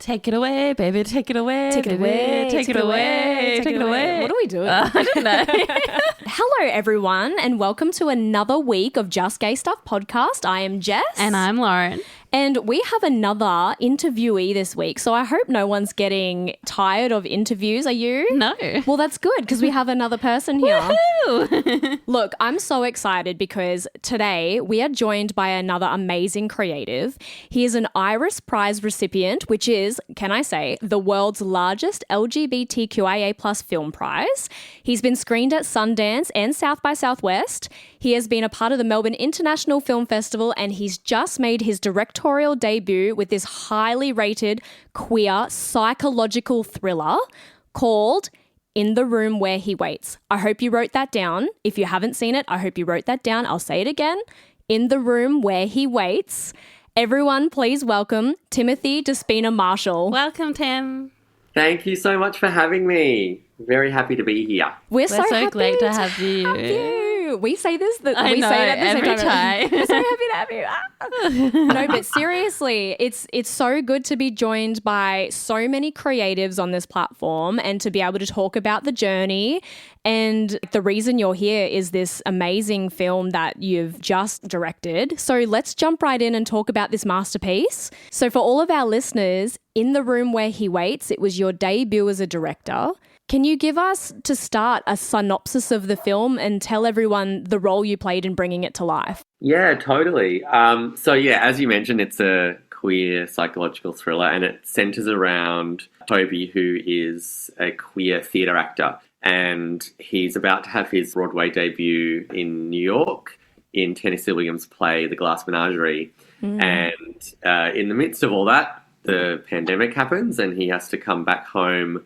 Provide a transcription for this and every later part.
Take it away, baby. Take it away. Take it away. Take it away. Take it away. What are we doing? I don't know. Hello, everyone, and welcome to another week of Just Gay Stuff podcast. I am Jess. And I'm Lauren. And we have another interviewee this week, so I hope no one's getting tired of interviews. Are you? No. Well, that's good because we have another person here. Woohoo! Look, I'm so excited because today we are joined by another amazing creative. He is an Iris Prize recipient, which is, can I say, the world's largest LGBTQIA+ film prize. He's been screened at Sundance and South by Southwest. He has been a part of the Melbourne International Film Festival, and he's just made his directorial debut with this highly rated queer psychological thriller called In the Room Where He Waits. I hope you wrote that down. If you haven't seen it, I hope you wrote that down. I'll say it again. In the Room Where He Waits. Everyone, please welcome Timothy Despina Marshall. Welcome, Tim. Thank you so much for having me. Very happy to be here. We're so happy glad to have you. We say this, I we know, say it at the every same time. time. We're so happy to have you. No, but seriously, it's so good to be joined by so many creatives on this platform and to be able to talk about the journey. And the reason you're here is this amazing film that you've just directed. So let's jump right in and talk about this masterpiece. So for all of our listeners, In the Room Where He Waits, it was your debut as a director. Can you give us, to start, a synopsis of the film and tell everyone the role you played in bringing it to life? Yeah, totally. As you mentioned, it's a queer psychological thriller and it centres around Toby, who is a queer theatre actor. And he's about to have his Broadway debut in New York in Tennessee Williams' play The Glass Menagerie. And in the midst of all that, the pandemic happens and he has to come back home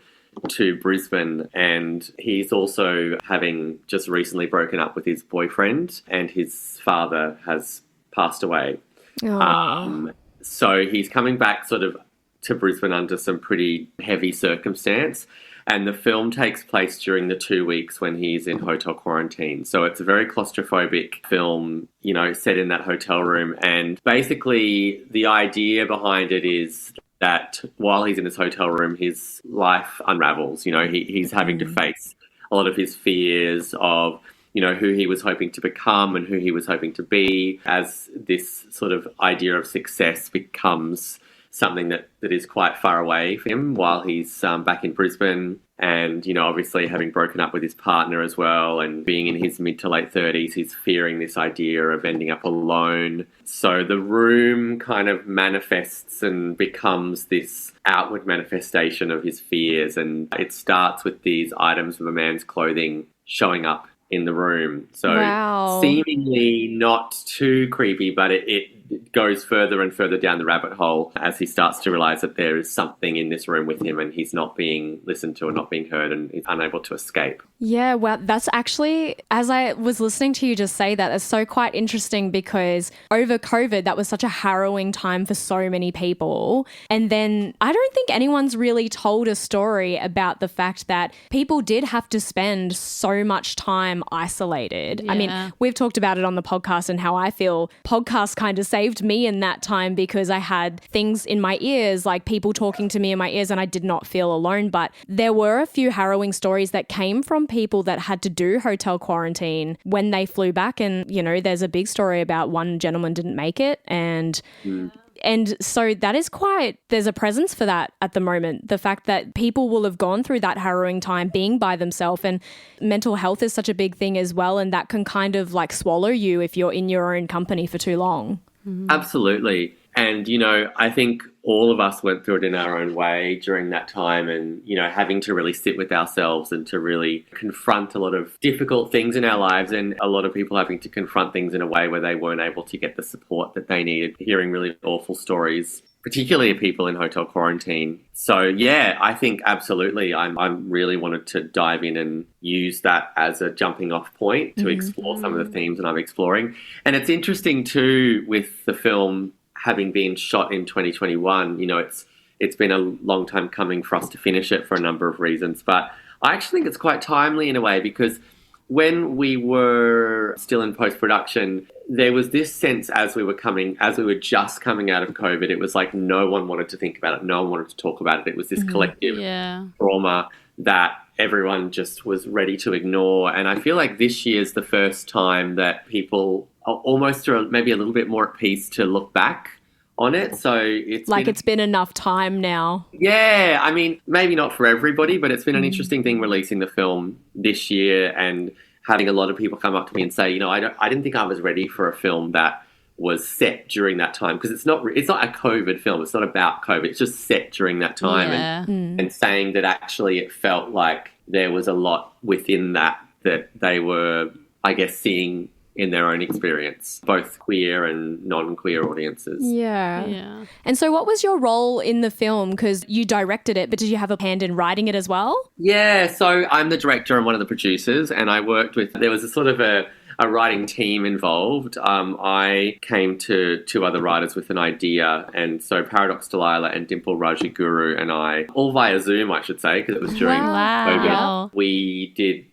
to Brisbane, and he's also having just recently broken up with his boyfriend and his father has passed away. So he's coming back sort of to Brisbane under some pretty heavy circumstance, and the film takes place during the 2 weeks when he's in hotel quarantine. So it's a very claustrophobic film, you know, set in that hotel room, and basically the idea behind it is that while he's in this hotel room, his life unravels. You know, he's having to face a lot of his fears of, you know, who he was hoping to become and who he was hoping to be, as this sort of idea of success becomes something that is quite far away from him while he's back in Brisbane. And, you know, obviously having broken up with his partner as well and being in his mid to late 30s, he's fearing this idea of ending up alone. So the room kind of manifests and becomes this outward manifestation of his fears. And it starts with these items of a man's clothing showing up in the room. So seemingly not too creepy, but it goes further and further down the rabbit hole as he starts to realise that there is something in this room with him and he's not being listened to and not being heard and he's unable to escape. Yeah, well, that's actually, as I was listening to you just say that, it's so quite interesting because over COVID, that was such a harrowing time for so many people. And then I don't think anyone's really told a story about the fact that people did have to spend so much time isolated. Yeah. I mean, we've talked about it on the podcast and how I feel podcasts kind of saved me in that time because I had things in my ears, like people talking to me in my ears, and I did not feel alone. But there were a few harrowing stories that came from people that had to do hotel quarantine when they flew back. And, you know, there's a big story about one gentleman didn't make it. And so that is there's a presence for that at the moment. The fact that people will have gone through that harrowing time being by themselves, and mental health is such a big thing as well. And that can kind of like swallow you if you're in your own company for too long. Absolutely. And, you know, I think all of us went through it in our own way during that time and, you know, having to really sit with ourselves and to really confront a lot of difficult things in our lives, and a lot of people having to confront things in a way where they weren't able to get the support that they needed, hearing really awful stories, particularly of people in hotel quarantine. So, yeah, I think absolutely I really wanted to dive in and use that as a jumping off point to explore some of the themes that I'm exploring. And it's interesting too with the film having been shot in 2021, you know, it's been a long time coming for us to finish it for a number of reasons. But I actually think it's quite timely in a way because when we were still in post-production, there was this sense as we were just coming out of COVID, it was like no one wanted to think about it. No one wanted to talk about it. It was this collective trauma that everyone just was ready to ignore. And I feel like this year's the first time that people are almost maybe a little bit more at peace to look back on it. So it's been enough time now. Yeah, I mean, maybe not for everybody, but it's been an interesting thing releasing the film this year and having a lot of people come up to me and say, I didn't think I was ready for a film that was set during that time, because it's not a COVID film. It's not about COVID. It's just set during that time, and saying that actually it felt like there was a lot within that they were, I guess, seeing in their own experience, both queer and non-queer audiences. Yeah. And so what was your role in the film? Because you directed it, but did you have a hand in writing it as well? Yeah, so I'm the director and one of the producers, and I worked with, there was a sort of a writing team involved. I came to two other writers with an idea, and so Paradox Delilah and Dimple Rajaguru and I, all via Zoom, I should say, because it was during COVID. We did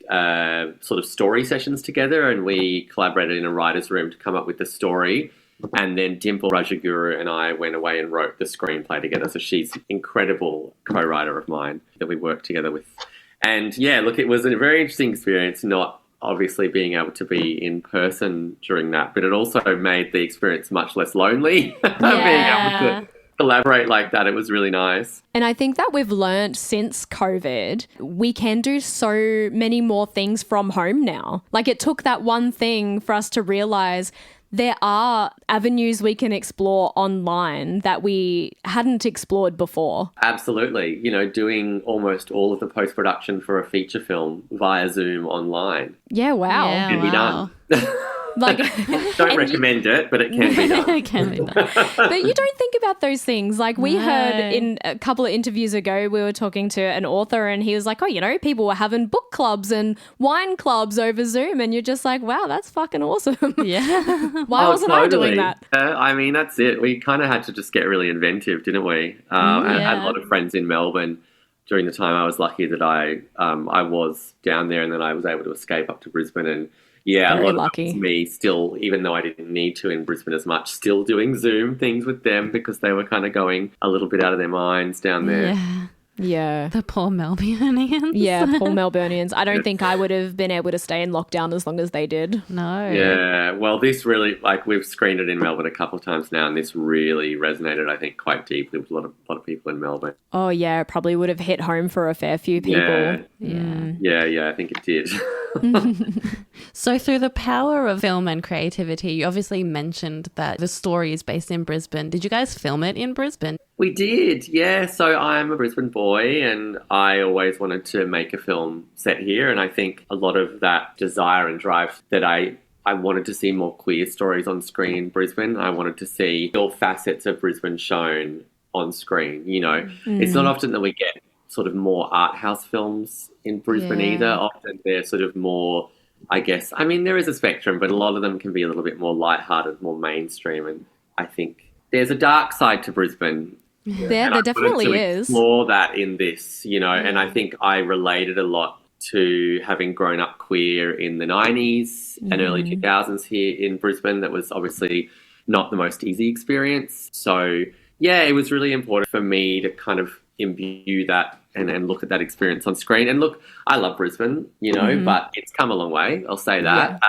sort of story sessions together, and we collaborated in a writer's room to come up with the story. And then Dimple Rajaguru and I went away and wrote the screenplay together. So she's an incredible co-writer of mine that we worked together with. And yeah, look, it was a very interesting experience, not obviously being able to be in person during that, but it also made the experience much less lonely. Being able to collaborate like that, it was really nice. And I think that we've learned since COVID, we can do so many more things from home now. Like, it took that one thing for us to realize there are avenues we can explore online that we hadn't explored before. Absolutely. Doing almost all of the post-production for a feature film via Zoom online. Yeah, wow. Yeah, can be done. Don't recommend it, but it can be done. It can be done. But you don't think about those things. Like, we heard in a couple of interviews ago, we were talking to an author and he was like, people were having book clubs and wine clubs over Zoom, and you're just like, wow, that's fucking awesome. Yeah. Why wasn't I doing that? I mean, that's it. We kind of had to just get really inventive, didn't we? I had a lot of friends in Melbourne during the time. I was lucky that I was down there, and then I was able to escape up to Brisbane. And yeah, very a lot lucky. Of me still, even though I didn't need to in Brisbane as much, still doing Zoom things with them because they were kind of going a little bit out of their minds down there. Yeah. The poor Melburnians. Yeah, poor Melburnians. I don't think I would have been able to stay in lockdown as long as they did. No. Yeah. Well, this really, we've screened it in Melbourne a couple of times now, and this really resonated, I think, quite deeply with a lot of people in Melbourne. Oh, yeah. It probably would have hit home for a fair few people. Yeah, I think it did. So through the power of film and creativity, you obviously mentioned that the story is based in Brisbane. Did you guys film it in Brisbane? We did, yeah. So I'm a Brisbane boy, and I always wanted to make a film set here. And I think a lot of that desire and drive that I wanted to see more queer stories on screen in Brisbane. I wanted to see all facets of Brisbane shown on screen. It's not often that we get sort of more art house films in Brisbane either. Often they're sort of more, I guess, I mean, there is a spectrum, but a lot of them can be a little bit more lighthearted, more mainstream. And I think there's a dark side to Brisbane. There definitely is. Explore that in this, and I think I related a lot to having grown up queer in the 90s and early 2000s here in Brisbane. That was obviously not the most easy experience. So, yeah, it was really important for me to kind of imbue that and look at that experience on screen. And look, I love Brisbane, but it's come a long way. I'll say that.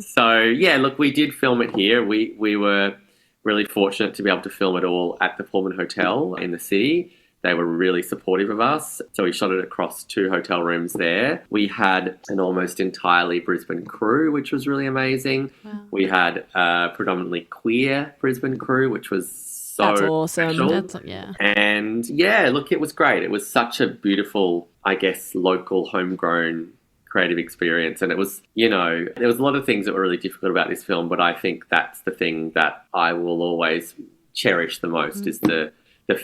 So, yeah, look, we did film it here. We were really fortunate to be able to film it all at the Pullman Hotel in the city. They were really supportive of us. So we shot it across 2 hotel rooms there. We had an almost entirely Brisbane crew, which was really amazing. Wow. We had a predominantly queer Brisbane crew, which was That's awesome. And yeah, look, it was great. It was such a beautiful, I guess, local homegrown creative experience. And it was, there was a lot of things that were really difficult about this film, but I think that's the thing that I will always cherish the most is the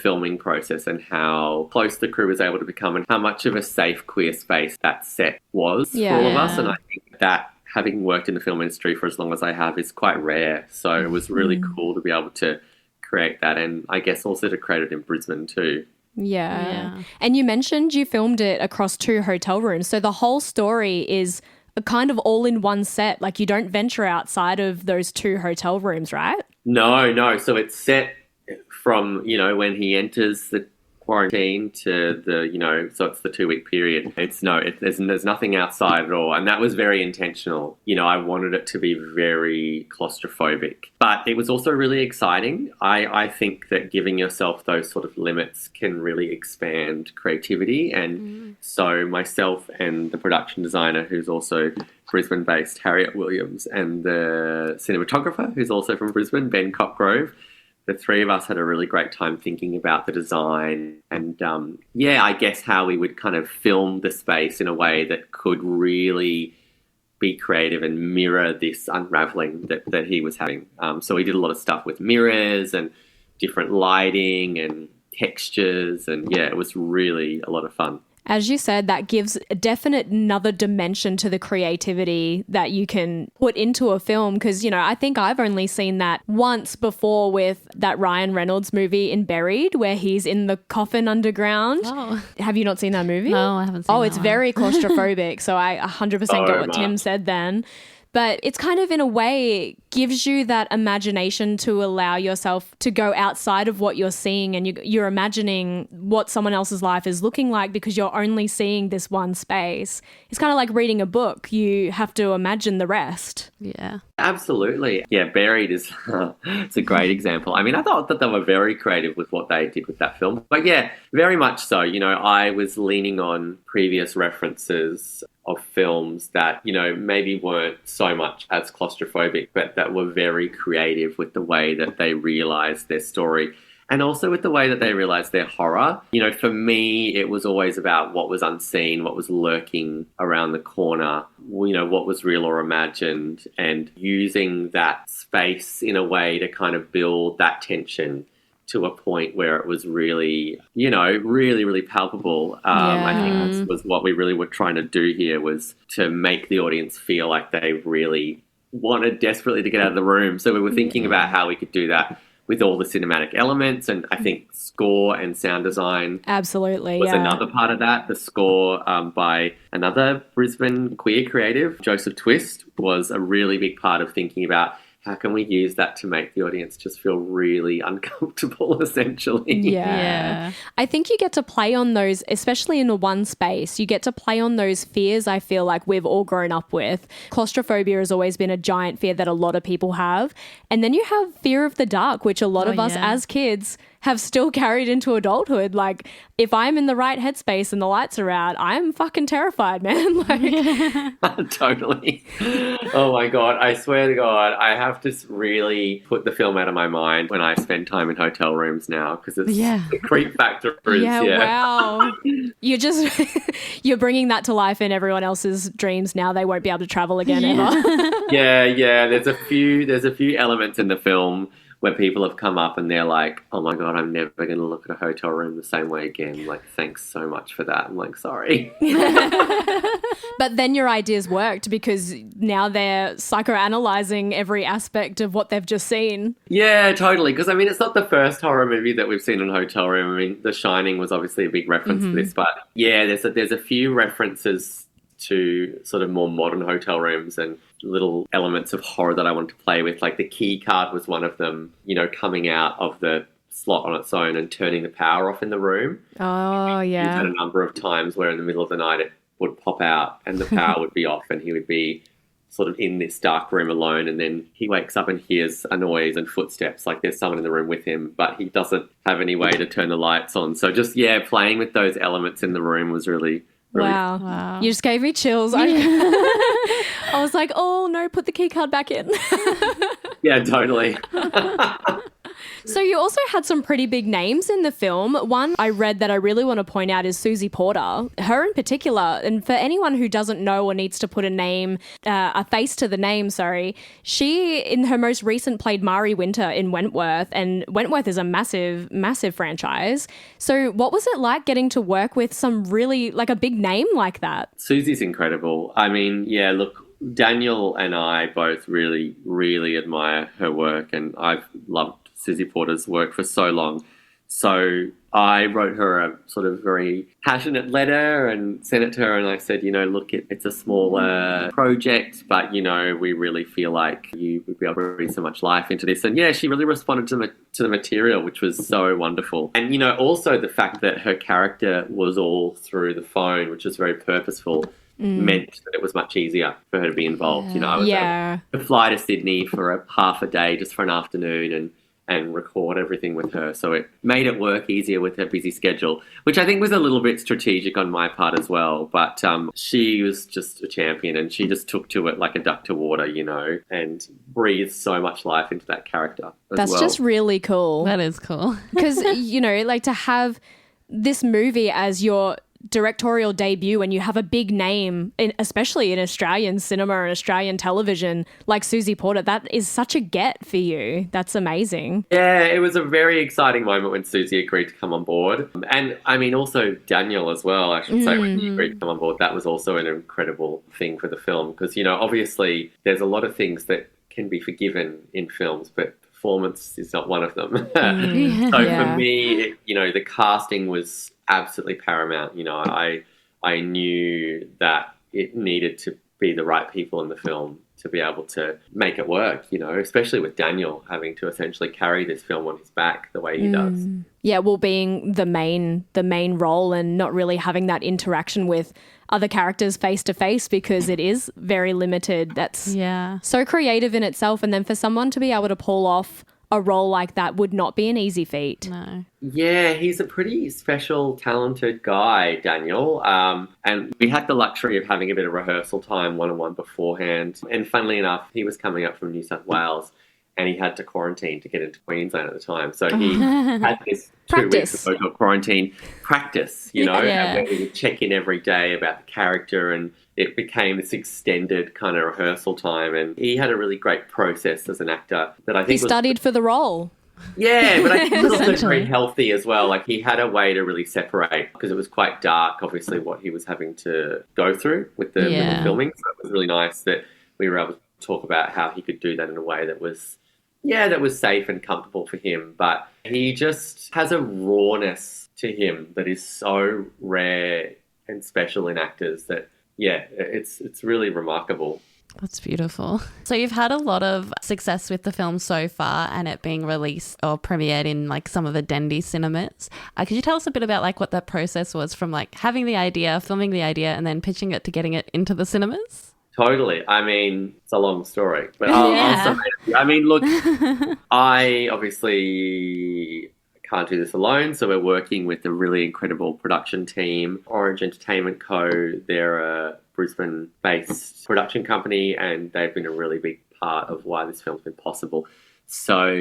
filming process and how close the crew was able to become and how much of a safe queer space that set was for all of us. And I think that, having worked in the film industry for as long as I have, is quite rare. So it was really cool to be able to create that, and I guess also to create it in Brisbane too. Yeah. And you mentioned you filmed it across 2 hotel rooms. So the whole story is kind of all in one set. Like, you don't venture outside of those 2 hotel rooms, right? No. So it's set from, when he enters the quarantine to the, so it's the 2-week period. There's nothing outside at all. And that was very intentional. I wanted it to be very claustrophobic. But it was also really exciting. I think that giving yourself those sort of limits can really expand creativity. And so myself and the production designer, who's also Brisbane-based, Harriet Williams, and the cinematographer, who's also from Brisbane, Ben Copgrove, the 3 of us had a really great time thinking about the design and, I guess how we would kind of film the space in a way that could really be creative and mirror this unraveling that he was having. So we did a lot of stuff with mirrors and different lighting and textures, and it was really a lot of fun. As you said, that gives a definite another dimension to the creativity that you can put into a film because, I think I've only seen that once before with that Ryan Reynolds movie in Buried where he's in the coffin underground. Oh. Have you not seen that movie? No, I haven't seen that. Oh, it's very claustrophobic. So I 100% get what Tim said then. But it's kind of, in a way, gives you that imagination to allow yourself to go outside of what you're seeing, and you're imagining what someone else's life is looking like because you're only seeing this one space. It's kind of like reading a book. You have to imagine the rest. Yeah. Absolutely. Yeah, Buried is it's a great example. I mean, I thought that they were very creative with what they did with that film. But yeah, very much so. I was leaning on previous references of films that, maybe weren't so much as claustrophobic, but that were very creative with the way that they realised their story and also with the way that they realised their horror. For me, it was always about what was unseen, what was lurking around the corner, what was real or imagined, and using that space in a way to kind of build that tension to a point where it was really, really, really palpable. I think that was what we really were trying to do here, was to make the audience feel like they really wanted desperately to get out of the room. So we were thinking about how we could do that with all the cinematic elements, and I think score and sound design absolutely was another part of that. The score by another Brisbane queer creative, Joseph Twist, was a really big part of thinking about how can we use that to make the audience just feel really uncomfortable, essentially? Yeah. I think you get to play on those, especially in the one space, you get to play on those fears I feel like we've all grown up with. Claustrophobia has always been a giant fear that a lot of people have. And then you have fear of the dark, which a lot of us as kids have still carried into adulthood. Like, if I'm in the right headspace and the lights are out, I'm fucking terrified, man. Totally. Oh my God. I swear to God, I have to really put the film out of my mind when I spend time in hotel rooms now, because it's the creep factor is, wow. You're bringing that to life in everyone else's dreams now. They won't be able to travel again ever. Yeah. There's a few elements in the film where people have come up and they're like, oh my God, I'm never going to look at a hotel room the same way again. Like, thanks so much for that. I'm like, sorry. But then your ideas worked because now they're psychoanalyzing every aspect of what they've just seen. Yeah, totally. Because, I mean, it's not the first horror movie that we've seen in a hotel room. I mean, The Shining was obviously a big reference to this. But, yeah, there's a few references to sort of more modern hotel rooms and little elements of horror that I wanted to play with. Like the key card was one of them, coming out of the slot on its own and turning the power off in the room. Oh, yeah. He's had a number of times where in the middle of the night it would pop out and the power would be off and he would be sort of in this dark room alone, and then he wakes up and hears a noise and footsteps, like there's someone in the room with him, but he doesn't have any way to turn the lights on. So just, playing with those elements in the room was really Wow. You just gave me chills. I was like, oh no, put the key card back in. Yeah, totally. So you also had some pretty big names in the film. One I read that I really want to point out is Susie Porter. Her in particular, and for anyone who doesn't know or needs to put a face to the name, she, in her most recent, played Mari Winter in Wentworth, and Wentworth is a massive, massive franchise. So what was it like getting to work with some really, like a big name like that? Susie's incredible. I mean, yeah, look, Daniel and I both really, really admire her work, and I've loved Susie Porter's work for so long. So I wrote her a sort of very passionate letter and sent it to her, and I said, look, it's a smaller project, but, we really feel like you would be able to breathe so much life into this. And yeah, she really responded to the material, which was so wonderful. And, also the fact that her character was all through the phone, which was very purposeful, meant that it was much easier for her to be involved. I was able to fly to Sydney for half a day just for an afternoon and record everything with her. So it made it work easier with her busy schedule, which I think was a little bit strategic on my part as well. But she was just a champion, and she just took to it like a duck to water, and breathed so much life into that character as That's well. just really cool. That is cool. Because, like to have this movie as your directorial debut and you have a big name, especially in Australian cinema and Australian television, like Susie Porter, that is such a get for you. That's amazing. Yeah, it was a very exciting moment when Susie agreed to come on board. And I mean, also Daniel as well, I should say, when he agreed to come on board. That was also an incredible thing for the film because, obviously there's a lot of things that can be forgiven in films, but performance is not one of them. For me, the casting was absolutely paramount. I knew that it needed to be the right people in the film to be able to make it work, especially with Daniel having to essentially carry this film on his back the way he does. Yeah, well, being the main role and not really having that interaction with other characters face to face because it is very limited. That's so creative in itself. And then for someone to be able to pull off a role like that would not be an easy feat. No. Yeah, he's a pretty special, talented guy, Daniel. And we had the luxury of having a bit of rehearsal time one-on-one beforehand. And funnily enough, he was coming up from New South Wales and he had to quarantine to get into Queensland at the time. So he had this 2 weeks of social quarantine practice, and where he would check in every day about the character, and it became this extended kind of rehearsal time. And he had a really great process as an actor that I think he studied for the role. Yeah, but I think it was also very healthy as well. Like he had a way to really separate because it was quite dark, obviously, what he was having to go through with the filming. So it was really nice that we were able to talk about how he could do that in a way that was safe and comfortable for him. But he just has a rawness to him that is so rare and special in actors that, it's really remarkable. That's beautiful. So you've had a lot of success with the film so far and it being released or premiered in like some of the Dendy cinemas. Could you tell us a bit about like what that process was from like having the idea, filming the idea and then pitching it to getting it into the cinemas? Totally. I mean, it's a long story, but I'll sum it up. I mean, look, I obviously can't do this alone, so we're working with a really incredible production team, Orange Entertainment Co. They're a Brisbane-based production company, and they've been a really big part of why this film's been possible. So,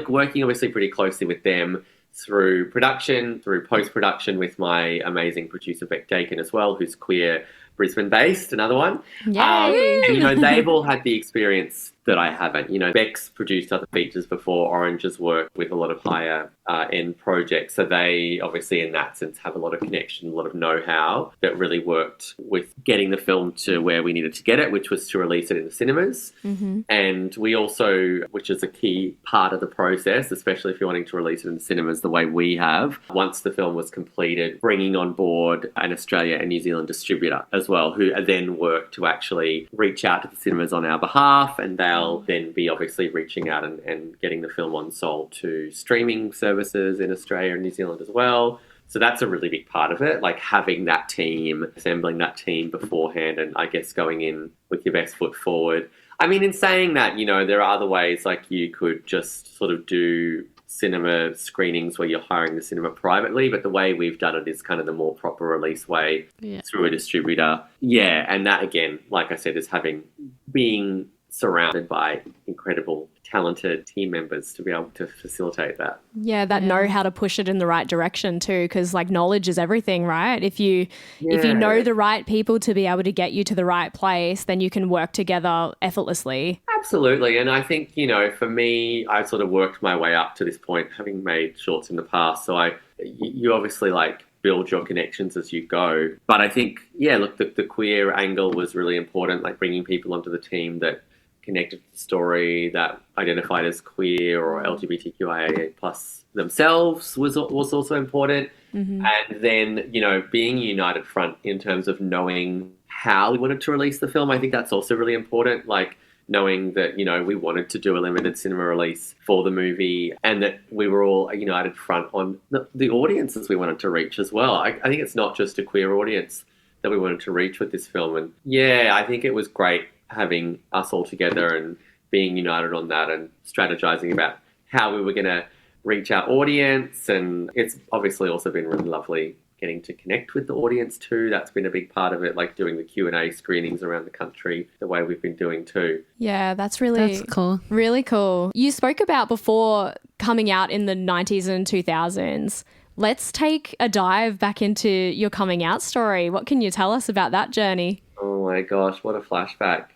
working obviously pretty closely with them through production, through post-production with my amazing producer, Beck Dakin as well, who's queer, Brisbane-based, another one. And, they've all had the experience that I haven't. Beck's produced other features before. Orange has worked with a lot of higher end projects. So they obviously in that sense have a lot of connection, a lot of know-how that really worked with getting the film to where we needed to get it, which was to release it in the cinemas. And we also, which is a key part of the process, especially if you're wanting to release it in the cinemas the way we have, once the film was completed, bringing on board an Australia and New Zealand distributor as well, who then work to actually reach out to the cinemas on our behalf, and they'll then be obviously reaching out and getting the film on sold to streaming services in Australia and New Zealand as well. So that's a really big part of it, like having that team, assembling that team beforehand, and I guess going in with your best foot forward. I mean, in saying that, there are other ways, like you could just sort of do cinema screenings where you're hiring the cinema privately, but the way we've done it is kind of the more proper release way through a distributor. Yeah, and that again, like I said, is being surrounded by incredible, talented team members to be able to facilitate that. Yeah, know how to push it in the right direction too, because like knowledge is everything, right? If you know the right people to be able to get you to the right place, then you can work together effortlessly. Absolutely. And I think, for me, I sort of worked my way up to this point, having made shorts in the past. So you obviously build your connections as you go. But I think, the queer angle was really important, like bringing people onto the team that connected to the story, that identified as queer or LGBTQIA plus themselves was also important. And then, you know, being a united front in terms of knowing how we wanted to release the film, I think that's also really important. Like, knowing that, you know, we wanted to do a limited cinema release for the movie and that we were all a united front on the audiences we wanted to reach as well. I think it's not just a queer audience that we wanted to reach with this film. And yeah, I think it was great having us all together and being united on that and strategizing about how we were going to reach our audience. And it's obviously also been really lovely getting to connect with the audience too. That's been a big part of it, like doing the Q&A screenings around the country the way we've been doing too. Yeah, that's cool. Really cool. You spoke about before coming out in the 90s and 2000s. Let's take a dive back into your coming out story. What can you tell us about that journey? Oh my gosh, what a flashback.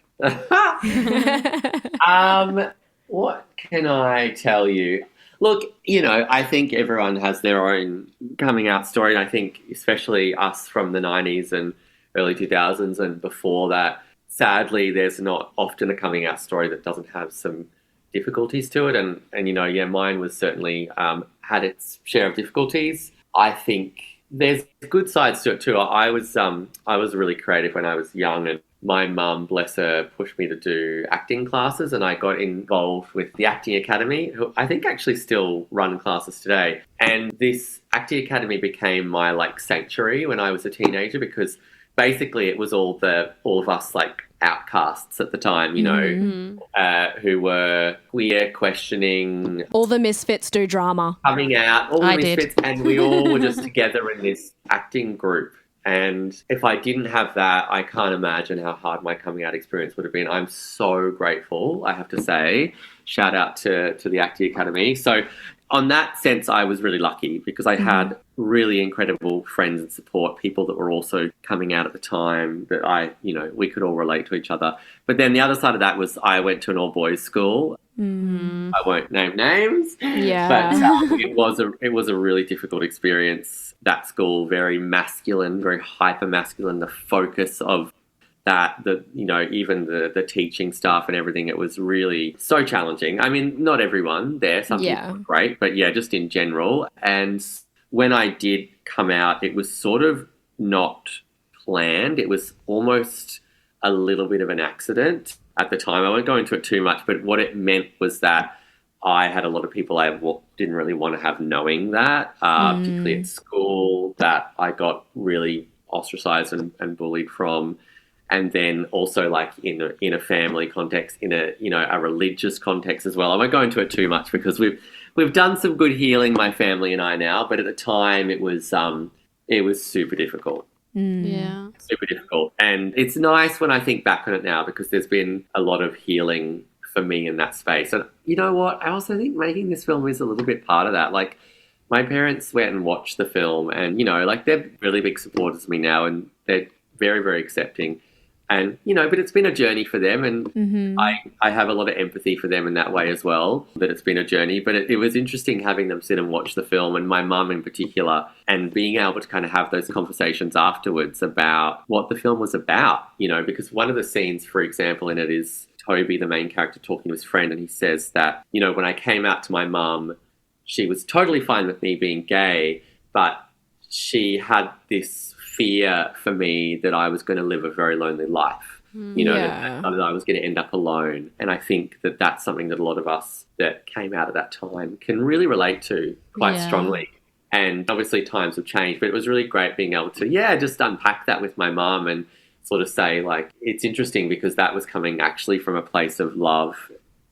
What can I tell you? Look, you know, I think everyone has their own coming out story. And I think especially us from the 90s and early 2000s and before that, sadly, there's not often a coming out story that doesn't have some difficulties to it. And you know, yeah, mine was certainly had its share of difficulties. I think there's good sides to it too. I was really creative when I was young, and my mum, bless her, pushed me to do acting classes, and I got involved with the Acting Academy, who I think actually still run classes today. And this Acting Academy became my like sanctuary when I was a teenager, because basically it was all of us like outcasts at the time, you know, who were queer, questioning. All the misfits do drama. Coming out, all the misfits, and we all were just together in this acting group. And if I didn't have that, I can't imagine how hard my coming out experience would have been. I'm so grateful, I have to say. Shout out to the Acting Academy. So on that sense, I was really lucky because I had really incredible friends and support, people that were also coming out at the time that we could all relate to each other. But then the other side of that was I went to an all-boys school. I won't name names. Yeah. But it was a really difficult experience. That school, very masculine, very hyper-masculine, the focus of that, even the teaching staff and everything, it was really so challenging. I mean, not everyone there, some people were great, but yeah, just in general. And when I did come out, it was sort of not planned. It was almost a little bit of an accident at the time. I won't go into it too much, but what it meant was that I had a lot of people I didn't really want to have knowing that, particularly at school, that I got really ostracized and bullied from. And then also like in a family context, in a religious context as well. I won't go into it too much because we've done some good healing, my family and I now, but at the time it was super difficult. Yeah. Super difficult. And it's nice when I think back on it now because there's been a lot of healing for me in that space. And you know what? I also think making this film is a little bit part of that. Like, my parents went and watched the film and, they're really big supporters of me now and they're very, very accepting. And, but it's been a journey for them and I have a lot of empathy for them in that way as well, that it's been a journey. But it was interesting having them sit and watch the film, and my mum in particular, and being able to kind of have those conversations afterwards about what the film was about, because one of the scenes, for example, in it is Toby, the main character, talking to his friend, and he says that, when I came out to my mum, she was totally fine with me being gay, but she had this fear for me that I was going to live a very lonely life, that I was going to end up alone. And I think that that's something that a lot of us that came out at that time can really relate to quite strongly. And obviously times have changed, but it was really great being able to, just unpack that with my mum and sort of say, like, it's interesting because that was coming actually from a place of love,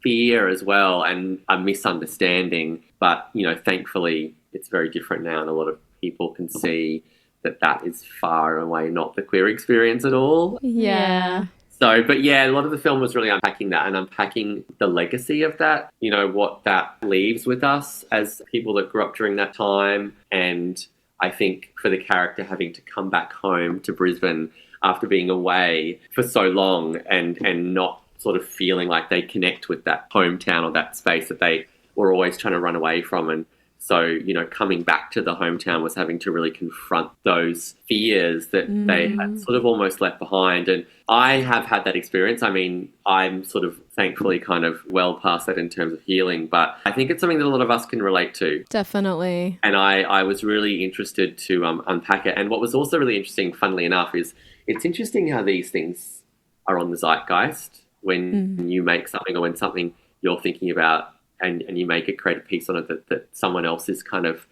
fear as well, and a misunderstanding. But, thankfully it's very different now, and a lot of people can see that is far and away not the queer experience at all. Yeah. So, but yeah, a lot of the film was really unpacking that and unpacking the legacy of that, what that leaves with us as people that grew up during that time. And I think for the character having to come back home to Brisbane after being away for so long and not sort of feeling like they connect with that hometown or that space that they were always trying to run away from, and So, coming back to the hometown was having to really confront those fears that they had sort of almost left behind. And I have had that experience. I mean, I'm sort of thankfully kind of well past that in terms of healing, but I think it's something that a lot of us can relate to. Definitely. And I was really interested to unpack it. And what was also really interesting, funnily enough, is it's interesting how these things are on the zeitgeist when you make something or when something you're thinking about and you make a creative piece on it that someone else is kind of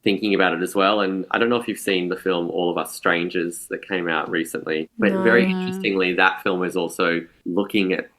thinking about it as well. And I don't know if you've seen the film All of Us Strangers that came out recently, but very interestingly, that film is also looking at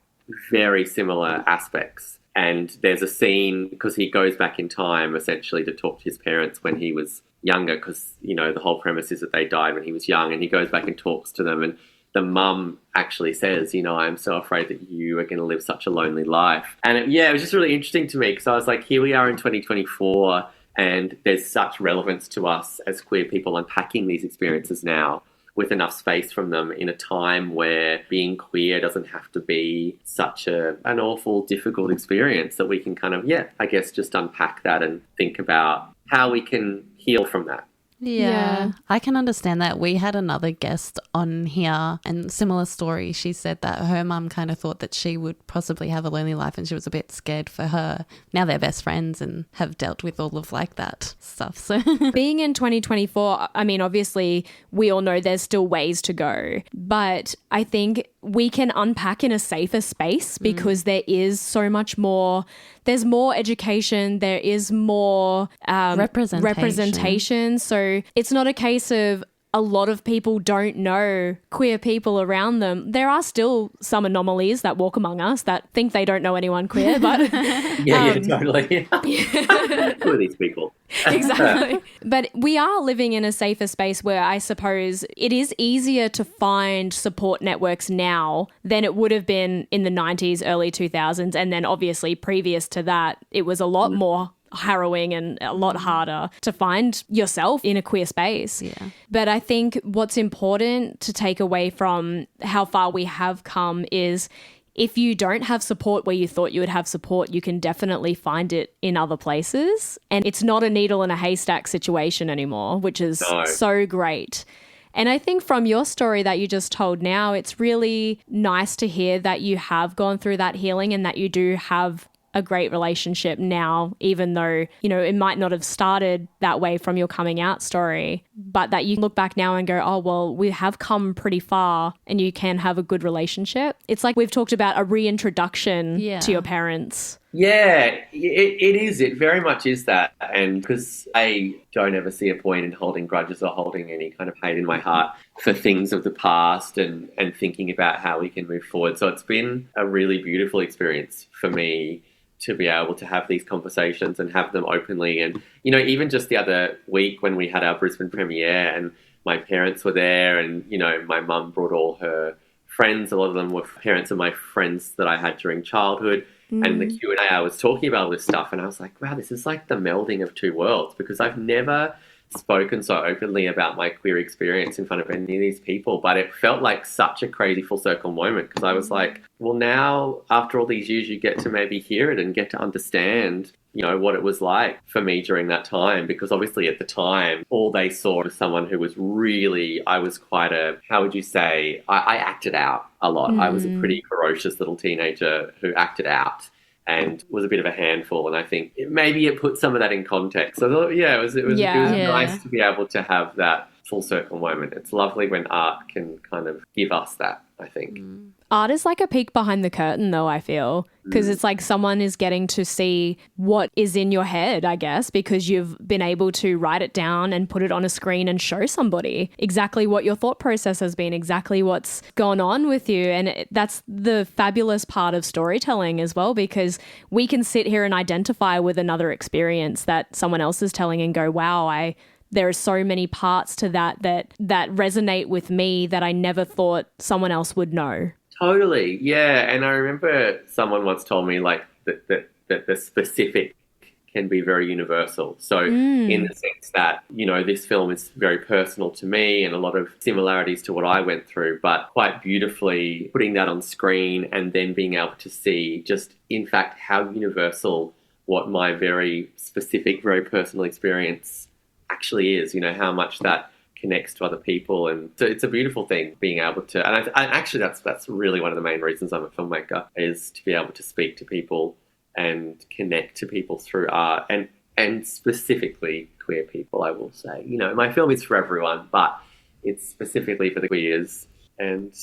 very similar aspects. And there's a scene, because he goes back in time essentially to talk to his parents when he was younger, because, the whole premise is that they died when he was young, and he goes back and talks to them, and the mum actually says, I'm so afraid that you are going to live such a lonely life. And it was just really interesting to me, because I was like, here we are in 2024, and there's such relevance to us as queer people unpacking these experiences now with enough space from them in a time where being queer doesn't have to be such an awful, difficult experience, that we can kind of, I guess just unpack that and think about how we can heal from that. Yeah, I can understand that. We had another guest on here, and similar story. She said that her mum kind of thought that she would possibly have a lonely life, and she was a bit scared for her. Now they're best friends and have dealt with all of that stuff. So being in 2024, I mean, obviously we all know there's still ways to go, but I think we can unpack in a safer space because there is so much more. There's more education. There is more representation. So it's not a case of a lot of people don't know queer people around them. There are still some anomalies that walk among us that think they don't know anyone queer, but totally. Who are these people? Exactly. But we are living in a safer space where I suppose it is easier to find support networks now than it would have been in the 90s, early 2000s. And then obviously previous to that, it was a lot more harrowing and a lot harder to find yourself in a queer space. Yeah. But I think what's important to take away from how far we have come is if you don't have support where you thought you would have support, you can definitely find it in other places. And it's not a needle in a haystack situation anymore, which is so great. And I think from your story that you just told now, it's really nice to hear that you have gone through that healing and that you do have a great relationship now, even though, it might not have started that way from your coming out story, but that you look back now and go, oh, well, we have come pretty far and you can have a good relationship. It's like we've talked about a reintroduction to your parents. Yeah, it is. It very much is that. And because I don't ever see a point in holding grudges or holding any kind of hate in my heart for things of the past and thinking about how we can move forward. So it's been a really beautiful experience for me to be able to have these conversations and have them openly. And, even just the other week when we had our Brisbane premiere and my parents were there and, my mum brought all her friends, a lot of them were parents of my friends that I had during childhood. And the Q&A, I was talking about all this stuff and I was like, wow, this is like the melding of two worlds, because I've never spoken so openly about my queer experience in front of any of these people, but it felt like such a crazy full circle moment, because I was like, well, now after all these years you get to maybe hear it and get to understand what it was like for me during that time, because obviously at the time all they saw was someone who was really, I was quite a, how would you say, I acted out a lot. I was a pretty ferocious little teenager who acted out and was a bit of a handful. And I think maybe it put some of that in context. So it was nice to be able to have that full circle moment. It's lovely when art can kind of give us that, I think. Art is like a peek behind the curtain, though, I feel, because it's like someone is getting to see what is in your head, I guess, because you've been able to write it down and put it on a screen and show somebody exactly what your thought process has been, exactly what's gone on with you. And that's the fabulous part of storytelling as well, because we can sit here and identify with another experience that someone else is telling and go, wow, there are so many parts to that resonate with me that I never thought someone else would know. Totally, yeah. And I remember someone once told me like that the specific can be very universal. So in the sense that, this film is very personal to me and a lot of similarities to what I went through, but quite beautifully putting that on screen and then being able to see just, in fact, how universal what my very specific, very personal experience actually is, how much that connects to other people. And so it's a beautiful thing being able to, and actually that's really one of the main reasons I'm a filmmaker, is to be able to speak to people and connect to people through art, and specifically queer people, I will say. My film is for everyone, but it's specifically for the queers, and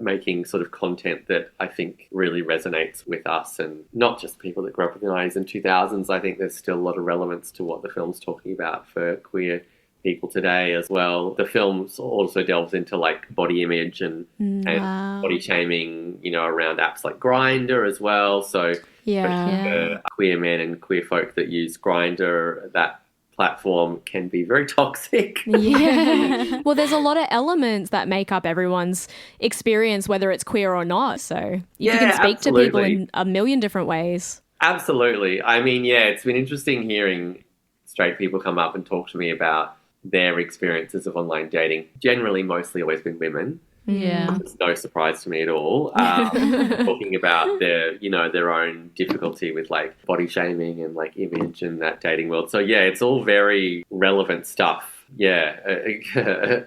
making sort of content that I think really resonates with us, and not just people that grew up in the 90s and 2000s. I think there's still a lot of relevance to what the film's talking about for queer people today as well. The film also delves into like body image and body shaming, around apps like Grindr as well. So for queer men and queer folk that use Grindr, that platform can be very toxic. Yeah. Well, there's a lot of elements that make up everyone's experience, whether it's queer or not. So you can speak to people in a million different ways. Absolutely. I mean, it's been interesting hearing straight people come up and talk to me about their experiences of online dating. Generally, mostly always been women. Yeah. It's no surprise to me at all. Talking about their own difficulty with like body shaming and like image and that dating world. So it's all very relevant stuff. A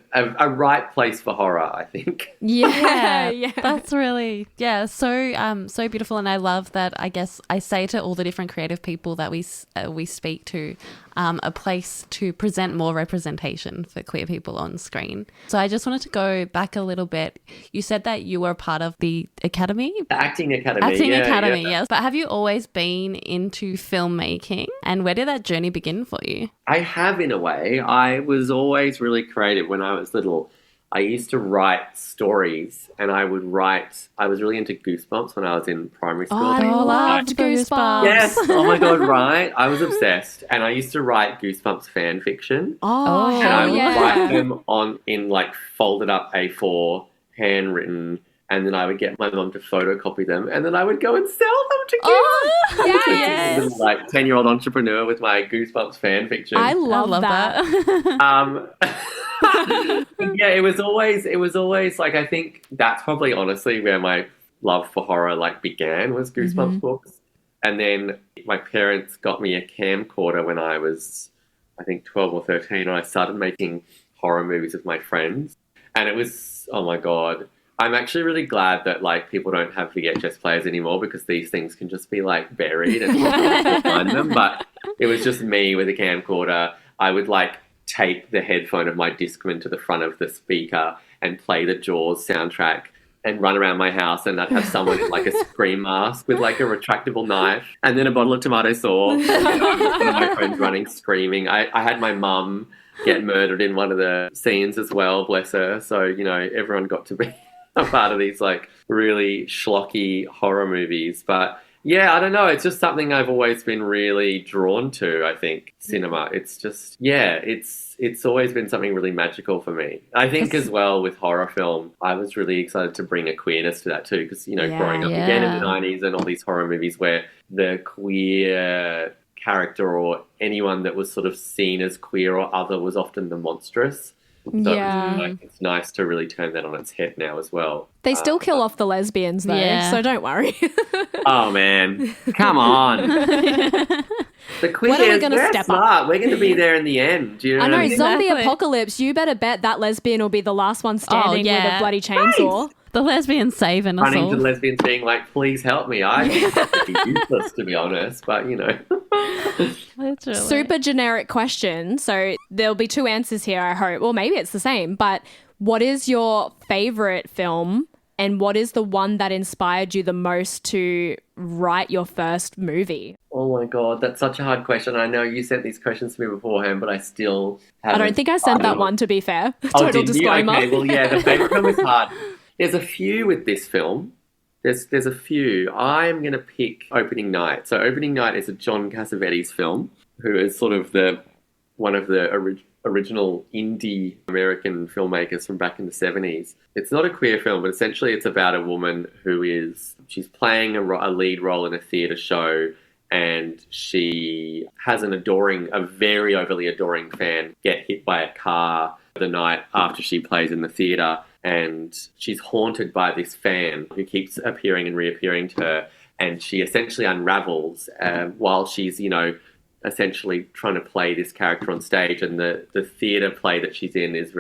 right place for horror, I think. Yeah. That's really so beautiful. And I love that. I guess I say to all the different creative people that we speak to, a place to present more representation for queer people on screen. So I just wanted to go back a little bit. You said that you were part of the academy? The acting academy. Yes. But have you always been into filmmaking? And where did that journey begin for you? I have, in a way. I was always really creative when I was little. I used to write stories, and I was really into Goosebumps when I was in primary school. I loved Goosebumps. Yes. Oh my God, right. I was obsessed. And I used to write Goosebumps fan fiction. Oh, and I would write them in like folded up A4, handwritten, and then I would get my mum to photocopy them, and then I would go and sell them to kids. Oh, yes. Like 10-year-old entrepreneur with my Goosebumps fan fiction. I love that. It was always like, I think that's probably honestly where my love for horror like began, was Goosebumps books. And then my parents got me a camcorder when I was, I think, 12 or 13, and I started making horror movies with my friends. And it was, oh my God, I'm actually really glad that like people don't have VHS players anymore, because these things can just be like buried and people find them. But it was just me with a camcorder. I would like tape the headphone of my Discman to the front of the speaker and play the Jaws soundtrack and run around my house, and I'd have someone in like a scream mask with like a retractable knife and then a bottle of tomato sauce. One of my friends running screaming. I had my mum get murdered in one of the scenes as well, bless her. So, everyone got to be a part of these like really schlocky horror movies. But I don't know. It's just something I've always been really drawn to, I think, cinema. It's just, it's always been something really magical for me. I think as well with horror film, I was really excited to bring a queerness to that too, because, growing up again in the 90s and all these horror movies where the queer character or anyone that was sort of seen as queer or other was often the monstrous. So it's nice to really turn that on its head now as well. They still kill off the lesbians though, so don't worry. Oh man, come on. The queers, when are we going to step up? We're going to be there in the end. Do you know I know, what I mean? zombie apocalypse, you better bet that lesbian will be the last one standing with a bloody chainsaw. Right. The lesbian saving us Running all. to the lesbians being like, please help me. I think it's pretty useless, to be honest, but Literally. Super generic question. So there'll be two answers here, I hope. Well, maybe it's the same, but what is your favourite film, and what is the one that inspired you the most to write your first movie? Oh my God, that's such a hard question. I know you sent these questions to me beforehand, but I still haven't. I don't think I sent that one, to be fair. Oh, Total disclaimer. Okay, well, the favourite film is hard. There's a few with this film. There's a few. I'm going to pick Opening Night. So Opening Night is a John Cassavetes film, who is sort of one of the original indie American filmmakers from back in the 70s. It's not a queer film, but essentially it's about a woman she's playing a lead role in a theatre show, and she has a very overly adoring fan get hit by a car the night after she plays in the theatre, and she's haunted by this fan who keeps appearing and reappearing to her. and she essentially unravels while she's, essentially trying to play this character on stage, and the theatre play that she's in is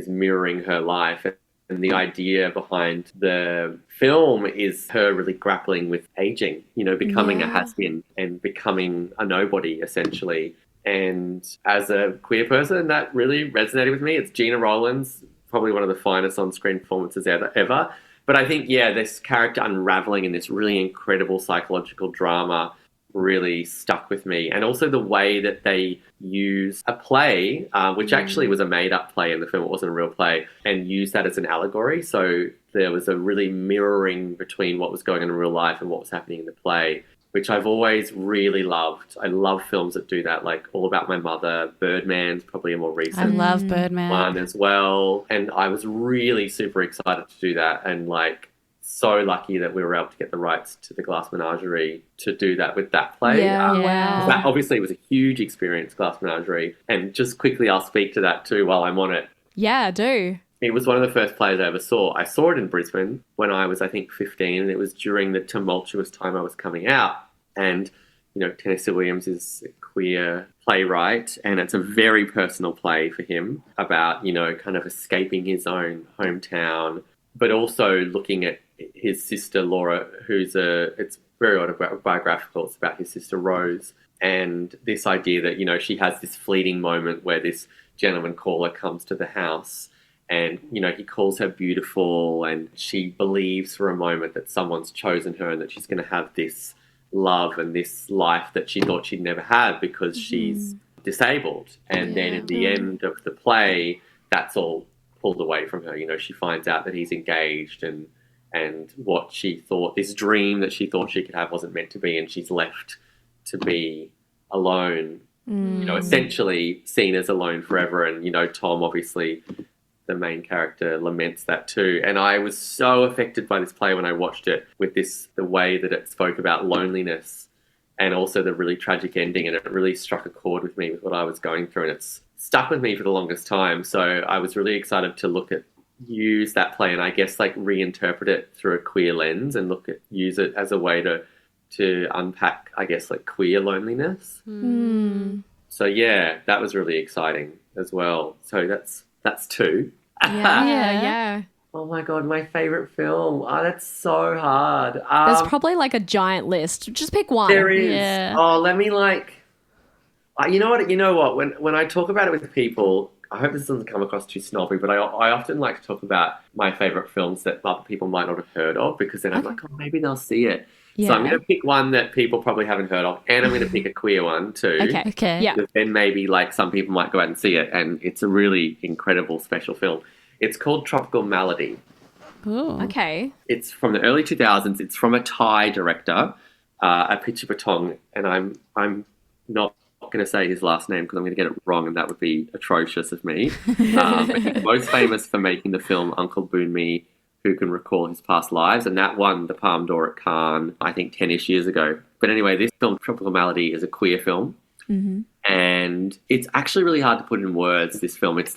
mirroring her life. And the idea behind the film is her really grappling with aging, becoming a has-been and becoming a nobody, essentially. And as a queer person, that really resonated with me. It's Gina Rowlands, probably one of the finest on-screen performances ever. But I think, this character unraveling in this really incredible psychological drama really stuck with me. And also the way that they use a play, which actually was a made-up play in the film, it wasn't a real play, and use that as an allegory. So there was a really mirroring between what was going on in real life and what was happening in the play, which I've always really loved. I love films that do that, like All About My Mother. Birdman's probably a more recent I love Birdman one as well. And I was really super excited to do that, and so lucky that we were able to get the rights to the Glass Menagerie to do that with that play. Wow. That obviously was a huge experience, Glass Menagerie. And just quickly, I'll speak to that too while I'm on it. Yeah, do. It was one of the first plays I ever saw. I saw it in Brisbane when I was, I think, 15, and it was during the tumultuous time I was coming out. And, Tennessee Williams is a queer playwright, and it's a very personal play for him about, kind of escaping his own hometown, but also looking at his sister Laura, it's very autobiographical. It's about his sister Rose, and this idea that, she has this fleeting moment where this gentleman caller comes to the house, and, he calls her beautiful, and she believes for a moment that someone's chosen her and that she's going to have this love and this life that she thought she'd never have because she's disabled. And then at the end of the play, that's all pulled away from her. She finds out that he's engaged, and what she thought, this dream that she thought she could have, wasn't meant to be, and she's left to be alone, essentially seen as alone forever. And, Tom, obviously, the main character, laments that too. And I was so affected by this play when I watched it, with the way that it spoke about loneliness and also the really tragic ending, and it really struck a chord with me with what I was going through, and it's stuck with me for the longest time. So I was really excited to use that play and I guess reinterpret it through a queer lens and use it as a way to unpack, I guess, queer loneliness. So that was really exciting as well. So that's two. Yeah. Oh my God, my favorite film. Oh, that's so hard. There's probably a giant list. Just pick one. There is. Yeah. Oh, let me you know what? When I talk about it with people, I hope this doesn't come across too snobby, but I often like to talk about my favourite films that other people might not have heard of, because then I'm like, oh, maybe they'll see it. Yeah. So I'm going to pick one that people probably haven't heard of, and I'm going to pick a queer one too. Okay. Yeah. Then maybe some people might go out and see it, and it's a really incredible special film. It's called Tropical Malady. Ooh. Okay. It's from the early 2000s. It's from a Thai director, Apichatpong, and I'm not going to say his last name because I'm going to get it wrong, and that would be atrocious of me. But he's most famous for making the film Uncle Boon Me, Who Can Recall His Past Lives, and that won the Palme d'Or at Cannes, I think 10-ish years ago. But anyway, this film, Tropical Malady, is a queer film, and it's actually really hard to put in words, this film. It's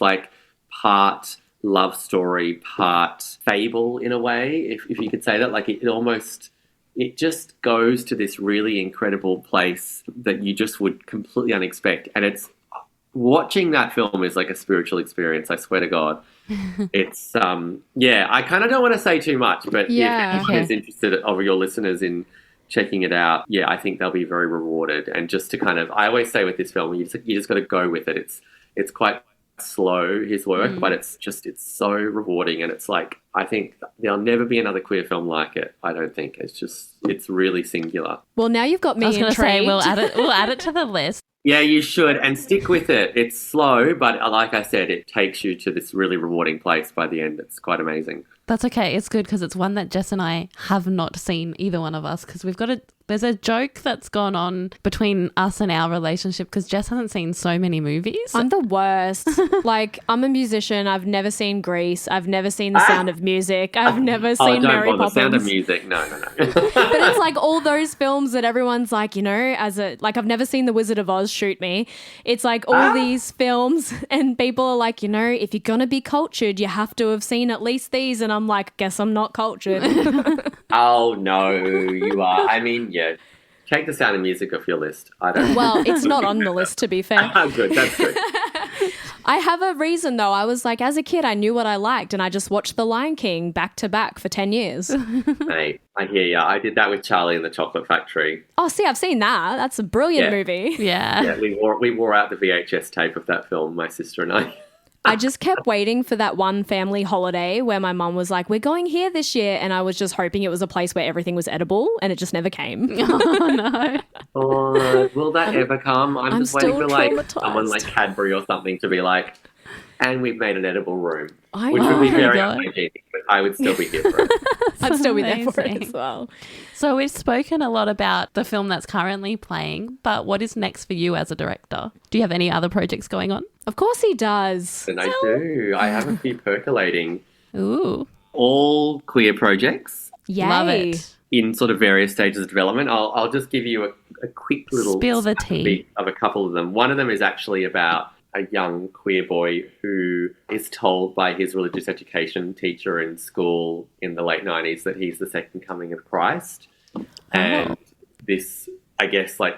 part love story, part fable in a way, if you could say that. It just goes to this really incredible place that you just would completely unexpect. And it's watching that film is like a spiritual experience, I swear to God. It's, I kind of don't want to say too much, but if anyone is interested of your listeners in checking it out, I think they'll be very rewarded. And just to I always say with this film, you just got to go with it. It's quite slow, his work, but it's so rewarding, and it's I think there'll never be another queer film like it. I don't think. It's really singular. Well, now you've got me I was going to say we'll add it to the list. Yeah, you should, and stick with it. It's slow, but like I said, it takes you to this really rewarding place by the end. It's quite amazing. That's okay. It's good because it's one that Jess and I have not seen, either one of us, because there's a joke that's gone on between us and our relationship because Jess hasn't seen so many movies. I'm the worst. I'm a musician. I've never seen Grease. I've never seen The Sound of Music. I've never seen Mary Poppins. The Sound of Music. No. But it's all those films that everyone's I've never seen The Wizard of Oz, shoot me. It's all these films, and people are if you're going to be cultured, you have to have seen at least these. And I'm guess I'm not cultured. Oh, no, you are. I mean, yeah. Take The Sound of Music off your list. I don't. Well, it's not on the list, to be fair. Good, that's good. I have a reason, though. I was like, as a kid, I knew what I liked, and I just watched The Lion King back to back for 10 years. Mate, I hear ya. I did that with Charlie and the Chocolate Factory. Oh, see, I've seen that. That's a brilliant movie. Yeah. Yeah, we wore out the VHS tape of that film, my sister and I. I just kept waiting for that one family holiday where my mum was like, we're going here this year. And I was just hoping it was a place where everything was edible, and it just never came. Oh, no. Oh, will that ever come? I'm just waiting still for like traumatized. someone like Cadbury or something to be like, and we've made an edible room, I which know. would be Oh my very God. unhygienic, but I would still be here for it. I'd still be there for it Amazing. as well. So we've spoken a lot about the film that's currently playing, but what is next for you as a director? Do you have any other projects going on? Of course he does. And I do. I have a few percolating. Ooh, All queer projects Yay. love it. in sort of various stages of development. I'll just give you a quick little Spill the tea. bit of a couple of them. One of them is actually about a young queer boy who is told by his religious education teacher in school in the late 90s that he's the second coming of Christ. And this, I guess, like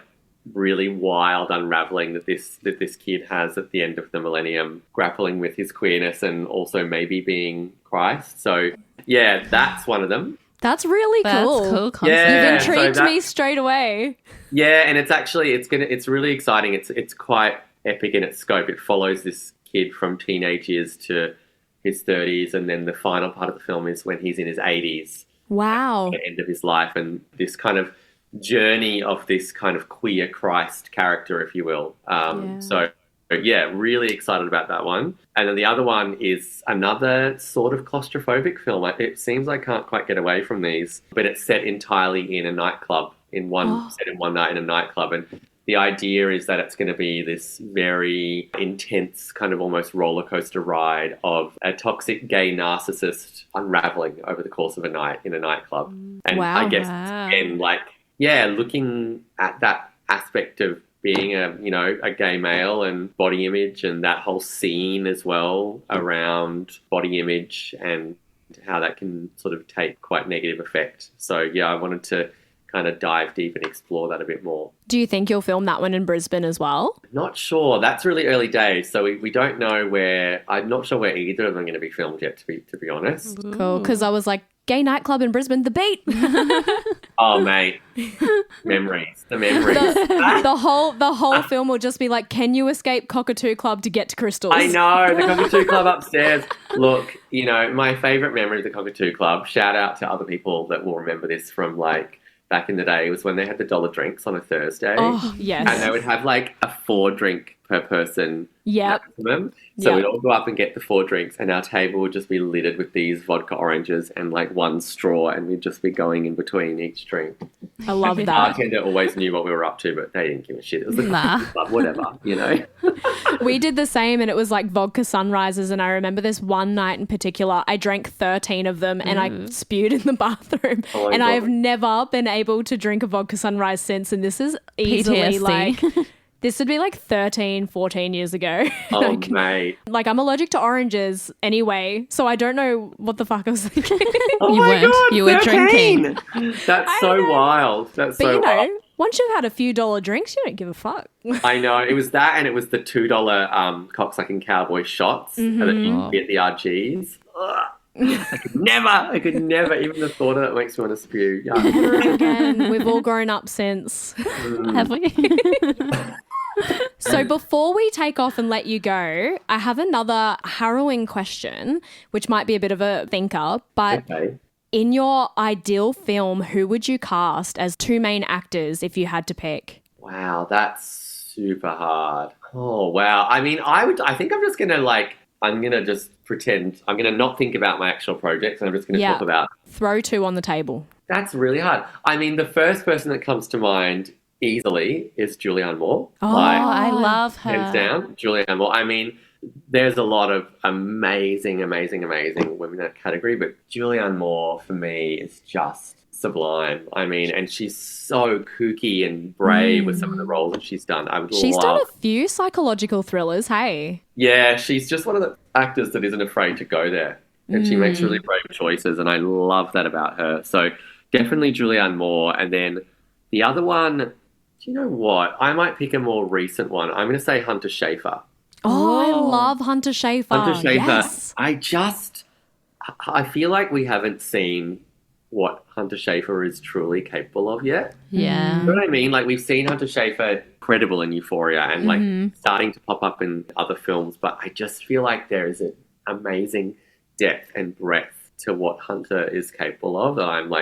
really wild unraveling that this kid has at the end of the millennium, grappling with his queerness and also maybe being Christ. So yeah, that's one of them. That's really That's cool. cool Yeah. concept. You've intrigued so me straight away. Yeah, and it's really exciting. It's quite epic in its scope. It follows this kid from teenage years to his 30s, and then the final part of the film is when he's in his 80s, Wow. the end of his life, and this kind of journey of this kind of queer Christ character, if you will. Yeah. So yeah, really excited about that one. And then the other one is another sort of claustrophobic film. It seems I can't quite get away from these, but it's set entirely in a nightclub, set in one night in a nightclub. And the idea is that it's going to be this very intense kind of almost roller coaster ride of a toxic gay narcissist unraveling over the course of a night in a nightclub. And Wow. I guess, Wow. again, like, yeah, looking at that aspect of being a gay male and body image and that whole scene as well around body image and how that can sort of take quite negative effect. So yeah, I wanted to kind of dive deep and explore that a bit more. Do you think you'll film that one in Brisbane as well? Not sure. That's really early days, so we don't know where. I'm not sure where either of them are going to be filmed yet. To be honest. Cool. Because I was like, gay nightclub in Brisbane, the beat. Oh mate, memories. The memories. the whole film will just be like, can you escape Cockatoo Club to get to Crystals? I know, the Cockatoo Club upstairs. Look, my favourite memory of the Cockatoo Club, shout out to other people that will remember this from like back in the day, was when they had the dollar drinks on a Thursday. Oh, yes. And they would have like a 4 drink per person Yep. maximum. So Yep. we'd all go up and get the 4 drinks, and our table would just be littered with these vodka oranges and like one straw, and we'd just be going in between each drink. I love The that. bartender always knew what we were up to, but they didn't give a shit. It was the Nah. club, whatever. We did the same, and it was like vodka sunrises. And I remember this one night in particular, I drank 13 of them and I spewed in the bathroom. Oh my and I God. have never been able to drink a vodka sunrise since. And this is easily PTSD. like, this would be like 13, 14 years ago. Oh, mate. Like, I'm allergic to oranges anyway, so I don't know what the fuck I was thinking. Oh You my weren't. God, You were 13. drinking. That's so wild. That's But so you know, wild. once you've had a few dollar drinks, you don't give a fuck. I know. It was that, and it was the $2 cocksucking cowboy shots that you get at the RGs. Ugh. I could never. Even the thought of it makes me want to spew. Yeah. Never again. We've all grown up since. Have we? So before we take off and let you go, I have another harrowing question, which might be a bit of a thinker, but Okay. in your ideal film, who would you cast as 2 main actors if you had to pick? Wow, that's super hard. Oh, wow. I mean, I think I'm just going to I'm going to just pretend. I'm going to not think about my actual projects, and I'm just going to Yeah. talk about. Throw 2 on the table. That's really hard. I mean, the first person that comes to mind easily is Julianne Moore. Oh, I love her. Hands down, Julianne Moore. I mean, there's a lot of amazing women in that category, but Julianne Moore for me is just sublime. I mean, and she's so kooky and brave with some of the roles that she's done. I would She's love. done a few psychological thrillers, hey? Yeah, she's just one of the actors that isn't afraid to go there, and she makes really brave choices, and I love that about her. So Definitely Julianne Moore. And then the other one, do you know what? I might pick a more recent one. I'm going to say Hunter Schafer. Oh, I love Hunter Schafer. Hunter Schafer. Yes. I feel like we haven't seen what Hunter Schafer is truly capable of yet. Yeah. You know what I mean? Like, we've seen Hunter Schafer incredible in Euphoria and like starting to pop up in other films, but I just feel like there is an amazing depth and breadth to what Hunter is capable of. And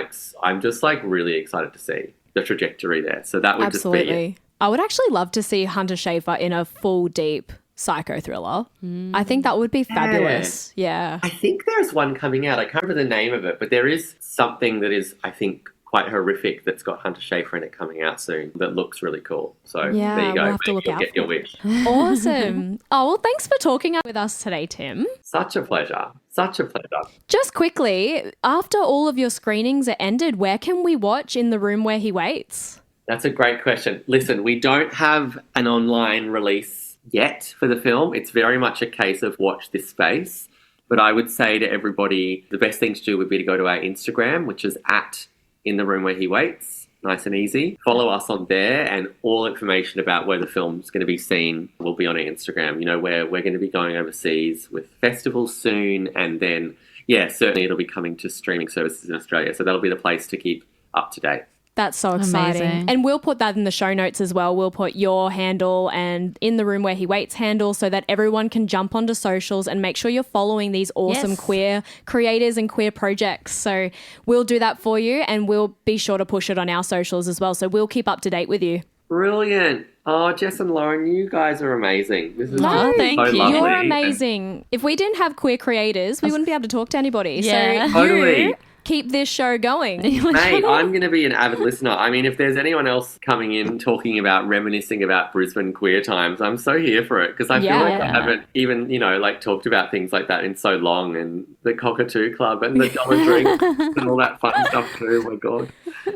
I'm just like really excited to see the trajectory there. So that would just be it. I would actually love to see Hunter Schafer in a full deep psycho thriller. I think that would be fabulous. Yeah. I think there's one coming out. I can't remember the name of it, but there is something that is, I think, quite horrific that's got Hunter Schafer in it coming out soon that looks really cool. So Yeah, there you go. we'll have to look You'll out get for your it. wish. Awesome. Oh, well, thanks for talking with us today, Tim. Such a pleasure. Such a pleasure. Just quickly, after all of your screenings are ended, where can we watch In the Room Where He Waits? That's a great question. Listen, we don't have an online release yet for the film. It's very much a case of watch this space. But I would say to everybody, the best thing to do would be to go to our Instagram, which is at In the Room Where He Waits. Nice and easy. Follow us on there, and all information about where the film's going to be seen will be on our Instagram. You know, where we're going to be going overseas with festivals soon, and then, yeah, certainly it'll be coming to streaming services in Australia. So that'll be the place to keep up to date. That's so exciting. Amazing. And we'll put that in the show notes as well. We'll put your handle and In the Room Where He Waits handle so that everyone can jump onto socials and make sure you're following these awesome Yes. queer creators and queer projects. So we'll do that for you, and we'll be sure to push it on our socials as well. So we'll keep up to date with you. Brilliant. Oh, Jess and Lauren, you guys are amazing. This is No, thank so you. lovely. You're amazing. If we didn't have queer creators, we wouldn't be able to talk to anybody. Yeah. So Totally. you keep this show going. Mate, I'm going to be an avid listener. I mean, if there's anyone else coming in talking about reminiscing about Brisbane queer times, I'm so here for it, because I feel like I Yeah. haven't even, like talked about things like that in so long, and the Cockatoo Club and the Dollar Drink and all that fun stuff too. Oh my God.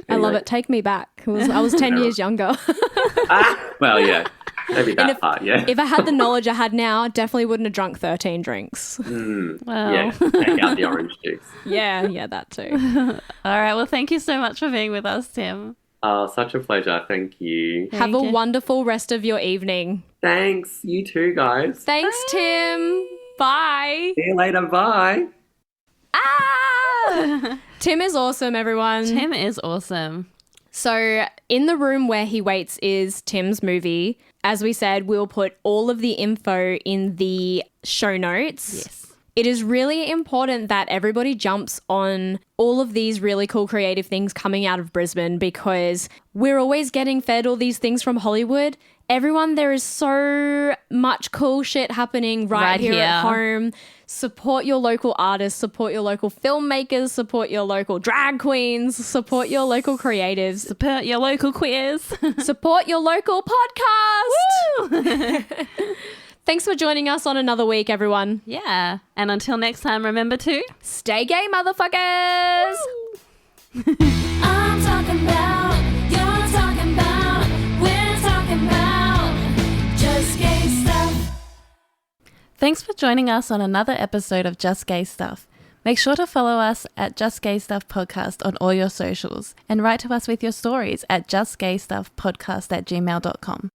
I love Anyway. it. Take me back. I was 10 years younger. Well, yeah. Maybe that part, yeah. If I had the knowledge I had now, definitely wouldn't have drunk 13 drinks. Wow. Yeah, take out the orange juice. Yeah, that too. All right. Well, thank you so much for being with us, Tim. Such a pleasure. Thank you. Have a you. wonderful rest of your evening. Thanks. You too, guys. Thanks, Tim. Bye. See you later. Bye. Tim is awesome, everyone. Tim is awesome. So, In the Room Where He Waits is Tim's movie. As we said, we'll put all of the info in the show notes. Yes. It is really important that everybody jumps on all of these really cool creative things coming out of Brisbane, because we're always getting fed all these things from Hollywood. Everyone, there is so much cool shit happening right here at home. Support your local artists, support your local filmmakers, support your local drag queens, support your local creatives, Support your local queers. support your local podcast. Thanks for joining us on another week, everyone. Yeah. And until next time, remember to Stay gay, motherfuckers. I'm talking about, you're talking about, we're talking about just gay stuff. Thanks for joining us on another episode of Just Gay Stuff. Make sure to follow us at Just Gay Stuff Podcast on all your socials, and write to us with your stories at justgaystuffpodcast@gmail.com.